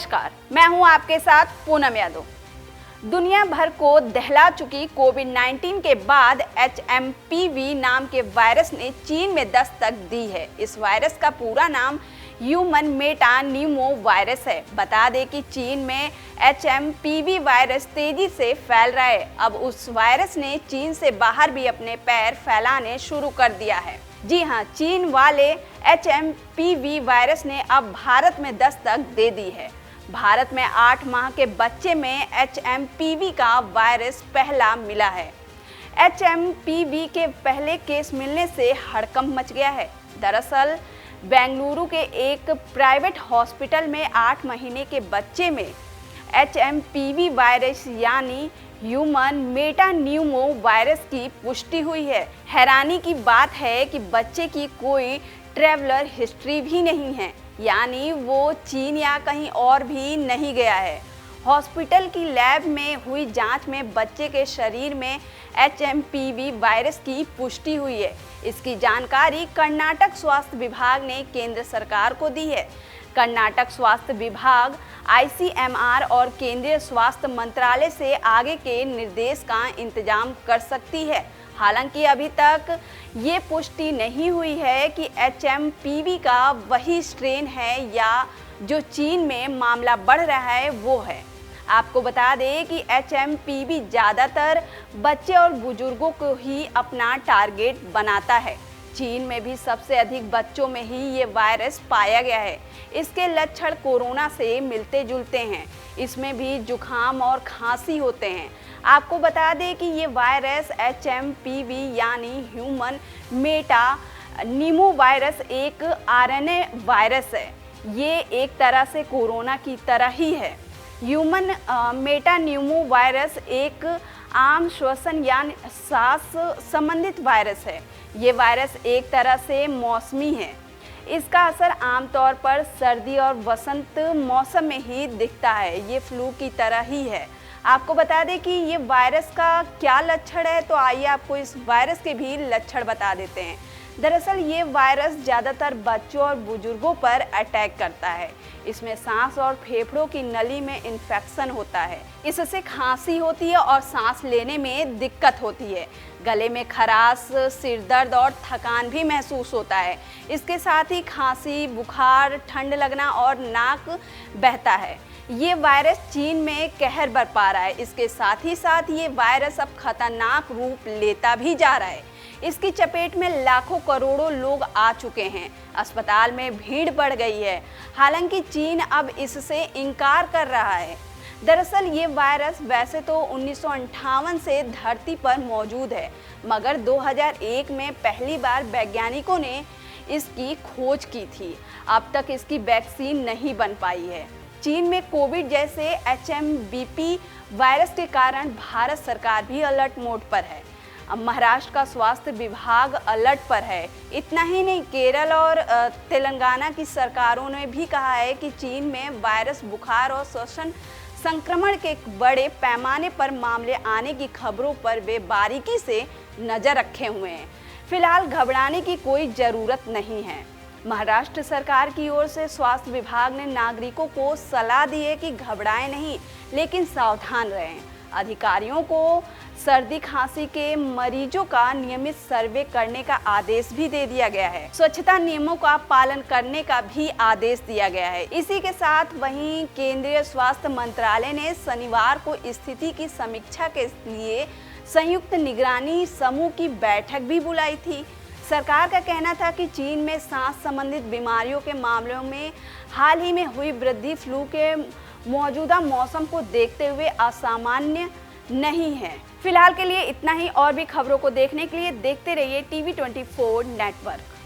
नमस्कार, मैं हूं आपके साथ पूनम यादव। दुनिया भर को दहला चुकी कोविड-19 के बाद HMPV नाम के वायरस ने चीन में दस्तक दी है। इस वायरस का पूरा नाम ह्यूमन मेटा न्यूमो वायरस है। बता दें कि चीन में HMPV वायरस तेजी से फैल रहा है। अब उस वायरस ने चीन से बाहर भी अपने पैर फैलाने शुरू कर दिया है। जी हाँ, चीन वाले HMPV वायरस ने अब भारत में दस्तक दे दी है। भारत में 8 माह के बच्चे में HMPV का वायरस पहला मिला है। HMPV के पहले केस मिलने से हड़कंप मच गया है। दरअसल बेंगलुरु के एक प्राइवेट हॉस्पिटल में 8 महीने के बच्चे में HMPV वायरस यानी ह्यूमन मेटान्यूमो वायरस की पुष्टि हुई है। हैरानी की बात है कि बच्चे की कोई ट्रैवलर हिस्ट्री भी नहीं है, यानी वो चीन या कहीं और भी नहीं गया है। हॉस्पिटल की लैब में हुई जांच में बच्चे के शरीर में HMPV वायरस की पुष्टि हुई है। इसकी जानकारी कर्नाटक स्वास्थ्य विभाग ने केंद्र सरकार को दी है। कर्नाटक स्वास्थ्य विभाग ICMR और केंद्रीय स्वास्थ्य मंत्रालय से आगे के निर्देश का इंतजाम कर सकती है। हालांकि अभी तक ये पुष्टि नहीं हुई है कि HMPV का वही स्ट्रेन है या जो चीन में मामला बढ़ रहा है वो है। आपको बता दें कि HMPV ज़्यादातर बच्चे और बुजुर्गों को ही अपना टारगेट बनाता है। चीन में भी सबसे अधिक बच्चों में ही ये वायरस पाया गया है। इसके लक्षण कोरोना से मिलते जुलते हैं। इसमें भी जुखाम और खांसी होते हैं। आपको बता दें कि ये वायरस HMPV यानी ह्यूमन मेटा न्यूमो वायरस एक RNA वायरस है। ये एक तरह से कोरोना की तरह ही है। ह्यूमन मेटा न्यूमो वायरस एक आम श्वसन यानी सांस संबंधित वायरस है। ये वायरस एक तरह से मौसमी है। इसका असर आमतौर पर सर्दी और वसंत मौसम में ही दिखता है। ये फ्लू की तरह ही है। आपको बता दें कि ये वायरस का क्या लक्षण है, तो आइए आपको इस वायरस के भी लक्षण बता देते हैं। दरअसल ये वायरस ज़्यादातर बच्चों और बुजुर्गों पर अटैक करता है। इसमें सांस और फेफड़ों की नली में इन्फेक्शन होता है। इससे खांसी होती है और सांस लेने में दिक्कत होती है। गले में खराश, सिर दर्द और थकान भी महसूस होता है। इसके साथ ही खांसी, बुखार, ठंड लगना और नाक बहता है। ये वायरस चीन में कहर बरपा रहा है। इसके साथ ही साथ ये वायरस अब खतरनाक रूप लेता भी जा रहा है। इसकी चपेट में लाखों करोड़ों लोग आ चुके हैं। अस्पताल में भीड़ बढ़ गई है। हालांकि चीन अब इससे इनकार कर रहा है। दरअसल ये वायरस वैसे तो 1958 से धरती पर मौजूद है, मगर 2001 में पहली बार वैज्ञानिकों ने इसकी खोज की थी। अब तक इसकी वैक्सीन नहीं बन पाई है। चीन में कोविड जैसे HMBP वायरस के कारण भारत सरकार भी अलर्ट मोड पर है। अब महाराष्ट्र का स्वास्थ्य विभाग अलर्ट पर है। इतना ही नहीं, केरल और तेलंगाना की सरकारों ने भी कहा है कि चीन में वायरस, बुखार और श्वसन संक्रमण के बड़े पैमाने पर मामले आने की खबरों पर वे बारीकी से नज़र रखे हुए हैं। फिलहाल घबराने की कोई ज़रूरत नहीं है। महाराष्ट्र सरकार की ओर से स्वास्थ्य विभाग ने नागरिकों को सलाह दी है कि घबराएं नहीं, लेकिन सावधान रहें। अधिकारियों को सर्दी खांसी के मरीजों का नियमित सर्वे करने का आदेश भी दे दिया गया है। स्वच्छता नियमों का पालन करने का भी आदेश दिया गया है। इसी के साथ वहीं केंद्रीय स्वास्थ्य मंत्रालय ने शनिवार को स्थिति की समीक्षा के लिए संयुक्त निगरानी समूह की बैठक भी बुलाई थी। सरकार का कहना था कि चीन में सांस संबंधित बीमारियों के मामलों में हाल ही में हुई वृद्धि फ्लू के मौजूदा मौसम को देखते हुए असामान्य नहीं है। फिलहाल के लिए इतना ही। और भी खबरों को देखने के लिए देखते रहिए TV24 नेटवर्क।